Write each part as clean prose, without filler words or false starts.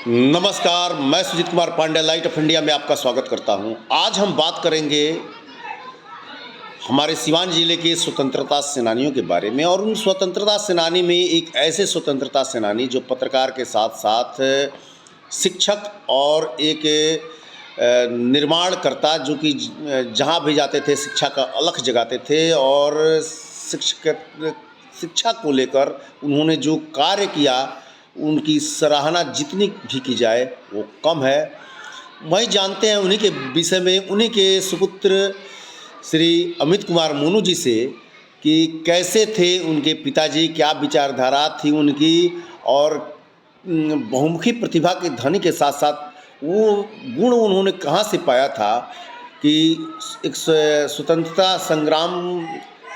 नमस्कार, मैं Sujeet Kumar Pandey Light of India में आपका स्वागत करता हूं। आज हम बात करेंगे हमारे सिवान जिले के स्वतंत्रता सेनानियों के बारे में और उन स्वतंत्रता सेनानी में एक ऐसे स्वतंत्रता सेनानी जो पत्रकार के साथ साथ शिक्षक और एक निर्माणकर्ता जो कि जहां भी जाते थे शिक्षा का अलख जगाते थे और शिक्षा को लेकर उन्होंने जो कार्य किया उनकी सराहना जितनी भी की जाए वो कम है। वही जानते हैं उन्हीं के विषय में, उन्हीं के सुपुत्र श्री अमित कुमार मोनू जी से कि कैसे थे उनके पिताजी, क्या विचारधारा थी उनकी और बहुमुखी प्रतिभा के धनी के साथ साथ वो गुण उन्होंने कहाँ से पाया था कि एक स्वतंत्रता संग्राम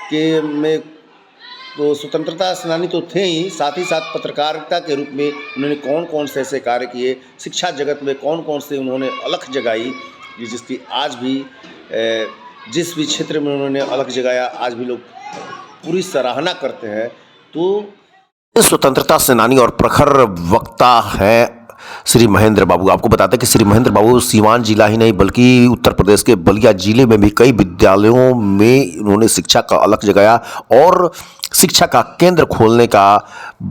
के में तो स्वतंत्रता सेनानी तो थे ही, साथ पत्रकारिता के रूप में उन्होंने कौन कौन से ऐसे कार्य किए, शिक्षा जगत में कौन कौन से उन्होंने अलख जगाई जिसकी आज भी जिस भी क्षेत्र में उन्होंने अलख जगाया आज भी लोग पूरी सराहना करते हैं। तो स्वतंत्रता सेनानी और प्रखर वक्ता हैं श्री महेंद्र बाबू। आपको बताते हैं कि श्री महेंद्र बाबू सीवान जिला ही नहीं बल्कि उत्तर प्रदेश के बलिया जिले में भी कई विद्यालयों में उन्होंने शिक्षा का अलख जगाया और शिक्षा का केंद्र खोलने का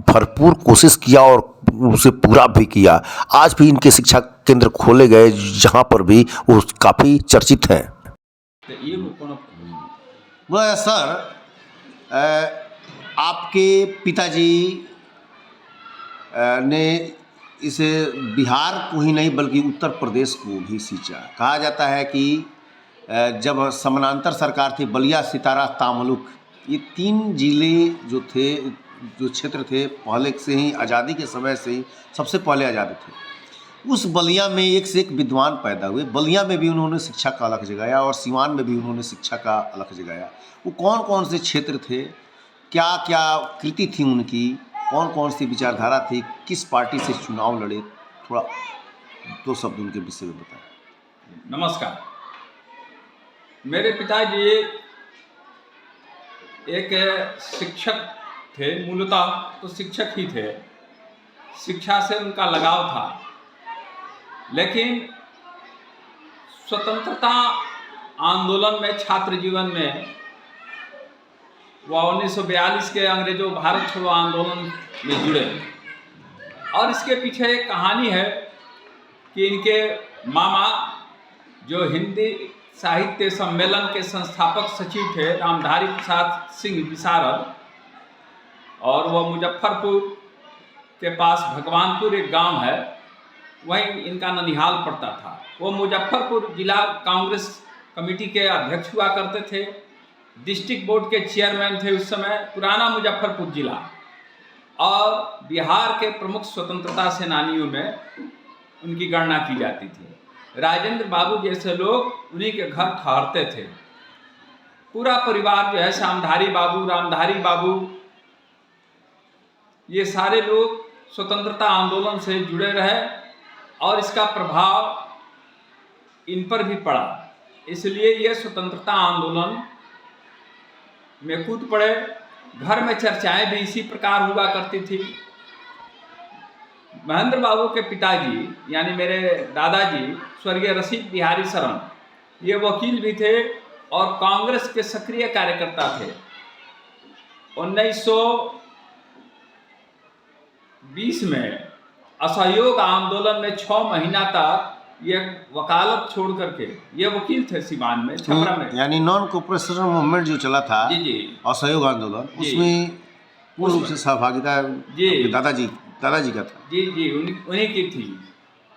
भरपूर कोशिश किया और उसे पूरा भी किया। आज भी इनके शिक्षा केंद्र खोले गए जहां पर भी वो काफ़ी चर्चित हैं। सर, आपके पिताजी ने इसे बिहार को ही नहीं बल्कि उत्तर प्रदेश को भी सींचा। कहा जाता है कि जब समानांतर सरकार थी, बलिया, सितारा, तामलुक, ये 3 जिले जो थे, जो क्षेत्र थे, पहले से ही आज़ादी के समय से ही सबसे पहले आज़ाद थे। उस बलिया में एक से एक विद्वान पैदा हुए। बलिया में भी उन्होंने शिक्षा का अलख जगाया और सिवान में भी उन्होंने शिक्षा का अलख जगाया। वो कौन कौन से क्षेत्र थे, क्या क्या कृति थी उनकी, कौन कौन सी विचारधारा थी, किस पार्टी से चुनाव लड़े, थोड़ा 2 शब्द उनके विषय में बताएं। नमस्कार। मेरे पिताजी एक शिक्षक थे, मूलतः तो शिक्षक ही थे, शिक्षा से उनका लगाव था, लेकिन स्वतंत्रता आंदोलन में, छात्र जीवन में वह 1942 के अंग्रेजों भारत छोड़ो आंदोलन में जुड़े और इसके पीछे एक कहानी है कि इनके मामा जो हिंदी साहित्य सम्मेलन के संस्थापक सचिव थे, रामधारी प्रसाद सिंह विशारद, और वह मुजफ्फरपुर के पास भगवानपुर एक गांव है, वहीं इनका ननिहाल पड़ता था। वो मुजफ्फरपुर जिला कांग्रेस कमेटी के अध्यक्ष हुआ करते थे, डिस्ट्रिक्ट बोर्ड के चेयरमैन थे उस समय, पुराना मुजफ्फरपुर जिला, और बिहार के प्रमुख स्वतंत्रता सेनानियों में उनकी गणना की जाती थी। राजेंद्र बाबू जैसे लोग उन्हीं के घर ठहरते थे। पूरा परिवार जो है, श्यामधारी बाबू, रामधारी बाबू, ये सारे लोग स्वतंत्रता आंदोलन से जुड़े रहे और इसका प्रभाव इन पर भी पड़ा, इसलिए ये स्वतंत्रता आंदोलन में कूद पड़े। घर में चर्चाएं भी इसी प्रकार हुआ करती थी। महेंद्र बाबू के पिताजी यानी मेरे दादाजी स्वर्गीय रसिक बिहारी शरण, ये वकील भी थे और कांग्रेस के सक्रिय कार्यकर्ता थे। 1920 में असहयोग आंदोलन में 6 महीना तक ये वकालत छोड़ करके, ये वकील थे सिवान में, छपरा में, यानी नॉन कोऑपरेशन मूवमेंट जो चला था, जी, असहयोग आंदोलन, उसमें पूर्ण रूप से सहभागिता दादाजी का था। जी, उन्हीं की थी।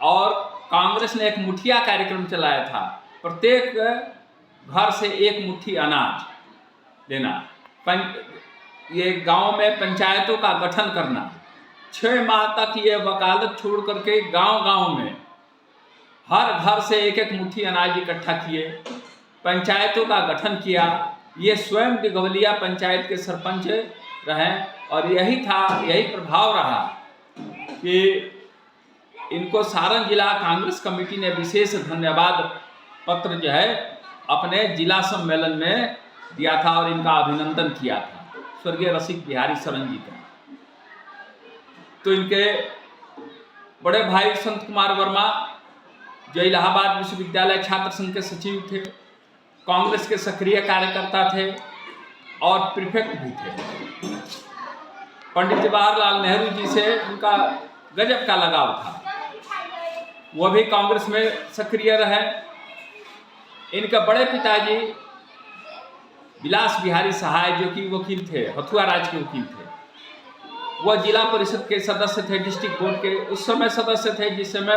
और कांग्रेस ने एक मुठिया कार्यक्रम चलाया था, प्रत्येक घर से एक मुट्ठी अनाज देना, ये गांव में पंचायतों का गठन करना। 6 माह तक ये वकालत छोड़ करके गांव-गांव में हर घर से एक एक मुट्ठी अनाज इकट्ठा किए, पंचायतों का गठन किया। ये स्वयं दिघवलिया पंचायत के सरपंच रहे और यही प्रभाव रहा कि इनको सारण जिला कांग्रेस कमेटी ने विशेष धन्यवाद पत्र जो है अपने जिला सम्मेलन में दिया था और इनका अभिनंदन किया था, स्वर्गीय रसिक बिहारी शरण जी का। तो इनके बड़े भाई संत कुमार वर्मा जो इलाहाबाद विश्वविद्यालय छात्र संघ के सचिव थे, कांग्रेस के सक्रिय कार्यकर्ता थे और प्रीफेक्ट भी थे। पंडित जवाहरलाल नेहरू जी से उनका गजब का लगाव था, वह भी कांग्रेस में सक्रिय रहे। इनके बड़े पिताजी विलास बिहारी सहाय जो कि वकील थे, हथुआ राज के वकील थे, वह जिला परिषद के सदस्य थे, डिस्ट्रिक्ट बोर्ड के उस समय सदस्य थे जिस समय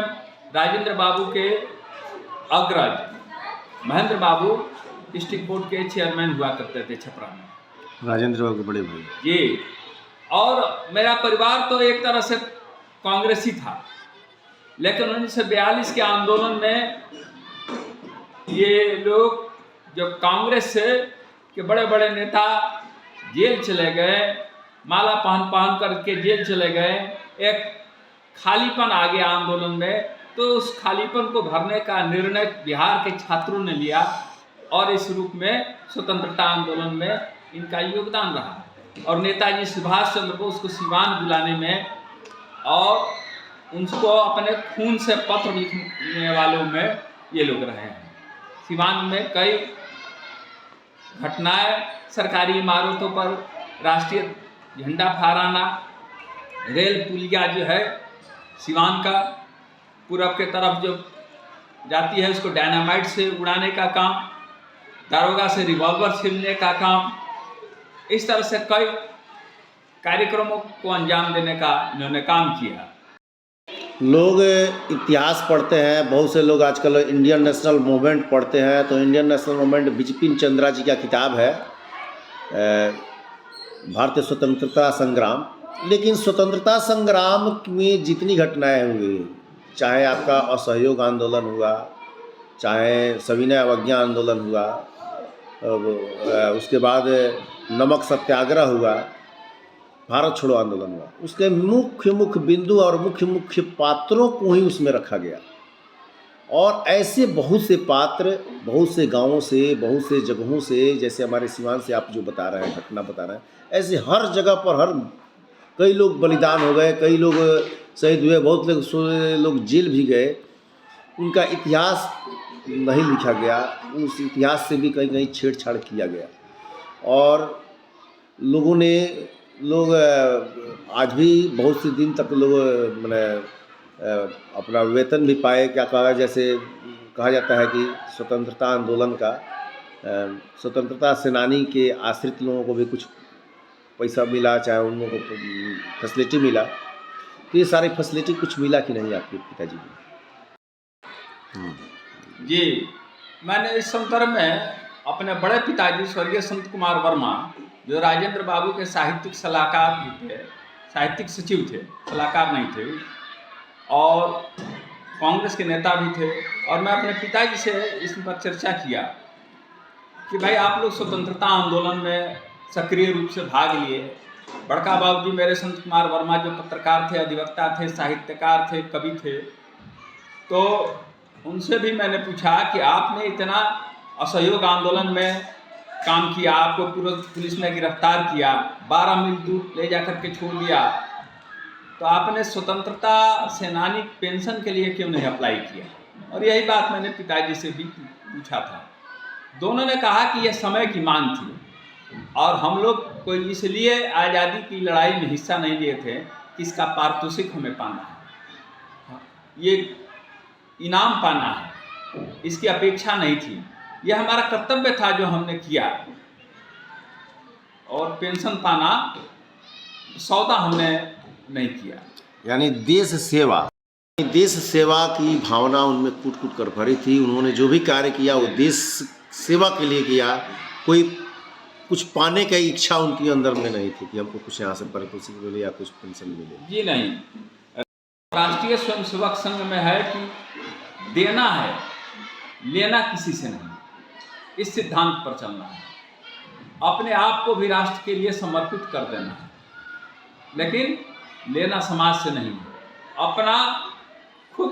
राजेंद्र बाबू के अग्रज महेंद्र बाबू डिस्ट्रिक्ट बोर्ड के चेयरमैन हुआ करते थे छपरा में। राजेंद्र बाबू के बड़े भाई जी। और मेरा परिवार तो एक तरह से कांग्रेसी था, लेकिन 1942 के आंदोलन में ये लोग जो कांग्रेस से के बड़े बड़े नेता जेल चले गए, माला पहन करके जेल चले गए, एक खालीपन आ गया आंदोलन में, तो उस खालीपन को भरने का निर्णय बिहार के छात्रों ने लिया और इस रूप में स्वतंत्रता आंदोलन में इनका योगदान रहा। और नेताजी सुभाष चंद्र बोस को सिवान बुलाने में और उनको अपने खून से पत्र लिखने वालों में ये लोग रहे हैं। सिवान में कई घटनाएं, सरकारी इमारतों पर राष्ट्रीय झंडा फहराना, रेल पुलिया जो है सिवान का पूरब के तरफ जो जाती है उसको डायनामाइट से उड़ाने का काम, दारोगा से रिवॉल्वर छीनने का काम, इस तरह से कई कार्यक्रमों को अंजाम देने का इन्होंने काम किया। लोग इतिहास पढ़ते हैं, बहुत से लोग आजकल इंडियन नेशनल मूवमेंट पढ़ते हैं, तो Indian national movement Bipin Chandra ji का किताब है भारतीय स्वतंत्रता संग्राम। लेकिन स्वतंत्रता संग्राम में जितनी घटनाएं हुई, चाहे आपका असहयोग आंदोलन हुआ, चाहे सविनय अवज्ञा आंदोलन हुआ, उसके बाद नमक सत्याग्रह हुआ, भारत छोड़ो आंदोलन हुआ, उसके मुख्य बिंदु और मुख्य पात्रों को ही उसमें रखा गया। और ऐसे बहुत से पात्र, बहुत से गांवों से, बहुत से जगहों से, जैसे हमारे सिवान से आप जो बता रहे हैं, घटना बता रहे हैं, ऐसे हर जगह पर कई लोग बलिदान हो गए, कई लोग शहीद हुए, बहुत लोग जेल भी गए। उनका इतिहास नहीं लिखा गया, उस इतिहास से भी कहीं कहीं छेड़छाड़ किया गया। और लोग आज भी बहुत से दिन तक लोग मैंने अपना वेतन भी पाए। क्या कहा, जैसे कहा जाता है कि स्वतंत्रता आंदोलन का स्वतंत्रता सेनानी के आश्रित लोगों को भी कुछ पैसा मिला, चाहे उन लोगों को फैसिलिटी मिला। तो ये सारी फैसिलिटी कुछ मिला कि नहीं आपके पिताजी को? जी, मैंने इस संदर्भ में अपने बड़े पिताजी स्वर्गीय संत कुमार वर्मा, जो राजेंद्र बाबू के साहित्यिक सलाहकार भी थे, साहित्यिक सचिव थे, सलाहकार नहीं थे, और कांग्रेस के नेता भी थे। और मैं अपने पिताजी से इस पर चर्चा किया कि भाई आप लोग स्वतंत्रता आंदोलन में सक्रिय रूप से भाग लिए। बड़का बाबू जी मेरे संत कुमार वर्मा जो पत्रकार थे, अधिवक्ता थे, साहित्यकार थे, कवि थे, तो उनसे भी मैंने पूछा कि आपने इतना असहयोग आंदोलन में काम किया, आपको पुलिस ने गिरफ्तार किया, 12 मील दूर ले जाकर के छोड़ दिया, तो आपने स्वतंत्रता सेनानी पेंशन के लिए क्यों नहीं अप्लाई किया? और यही बात मैंने पिताजी से भी पूछा था। दोनों ने कहा कि यह समय की मांग थी और हम लोग कोई इसलिए आज़ादी की लड़ाई में हिस्सा नहीं लिए थे कि इसका पारितोषिक हमें पाना है, ये इनाम पाना है, इसकी अपेक्षा नहीं थी। यह हमारा कर्तव्य था जो हमने किया, और पेंशन पाना सौदा हमने नहीं किया। यानी देश सेवा की भावना उनमें कूट कर भरी थी। उन्होंने जो भी कार्य किया वो देश सेवा के लिए किया। कोई कुछ पाने की इच्छा उनके अंदर में नहीं थी कि हमको कुछ यहाँ से पारितोषिक मिले या कुछ पेंशन मिले। जी नहीं, राष्ट्रीय स्वयंसेवक संघ में है कि देना है, लेना किसी से नहीं, इस सिद्धांत पर चलना है। अपने आप को भी राष्ट्र के लिए समर्पित कर देना है, लेकिन लेना समाज से नहीं है। अपना खुद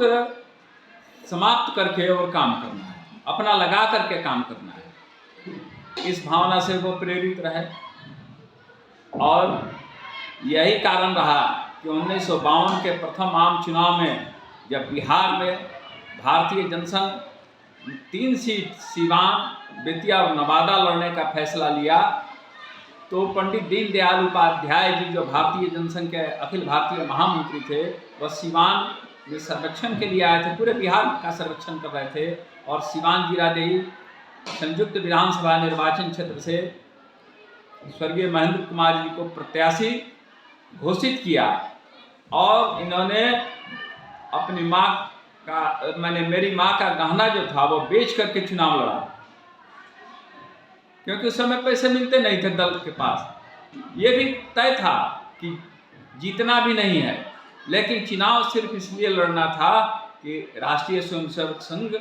समाप्त करके और काम करना है, अपना लगा करके काम करना है। इस भावना से वो प्रेरित रहे और यही कारण रहा कि 1952 के प्रथम आम चुनाव में जब बिहार में भारतीय जनसंघ 3 सीट सीवान, बेतिया और नवादा लड़ने का फैसला लिया, तो पंडित दीनदयाल उपाध्याय जी जो भारतीय जनसंघ के अखिल भारतीय महामंत्री थे, वह सीवान में सर्वेक्षण के लिए आए थे, पूरे बिहार का सर्वेक्षण कर रहे थे। और सीवान जीरादेई संयुक्त विधानसभा निर्वाचन क्षेत्र से स्वर्गीय महेंद्र कुमार जी को प्रत्याशी घोषित किया और इन्होंने अपनी माँ का मेरी माँ का गहना जो था वो बेच करके चुनाव लड़ा, क्योंकि उस समय पैसे मिलते नहीं थे दल के पास। ये भी तय था कि जीतना भी नहीं है, लेकिन चुनाव सिर्फ इसलिए लड़ना था कि राष्ट्रीय स्वयंसेवक संघ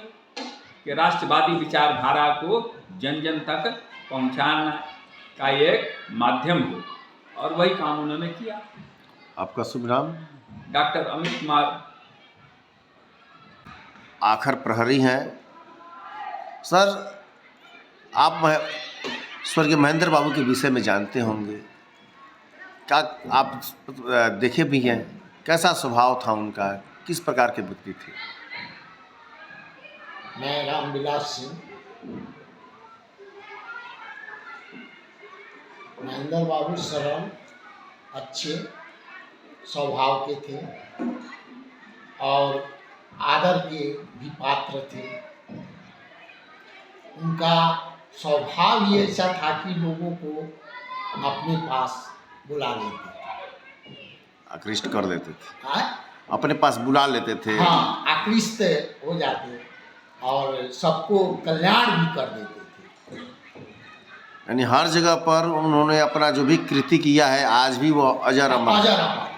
के राष्ट्रवादी विचारधारा को जन जन तक पहुंचाना का एक माध्यम हो, और वही काम उन्होंने किया। आपका शुभ नाम? डॉक्टर अमित कुमार। आखिर प्रहरी हैं सर, आप स्वर्गीय महेंद्र बाबू के विषय में जानते होंगे, क्या आप देखे भी हैं? कैसा स्वभाव था उनका, किस प्रकार के व्यक्ति थे? मैं रामविलास सिंह, महेंद्र बाबू सरल अच्छे स्वभाव के थे और आदर के भी पात्र थे। उनका स्वभाव ही ऐसा था कि लोगों को अपने पास बुला लेते थे, आकृष्ट कर देते थे। हाँ? अपने पास बुला लेते थे। हाँ, आकृष्ट हो जाते और सबको कल्याण भी कर देते थे। यानी हर जगह पर उन्होंने अपना जो भी कृति किया है, आज भी वो अजर अमर।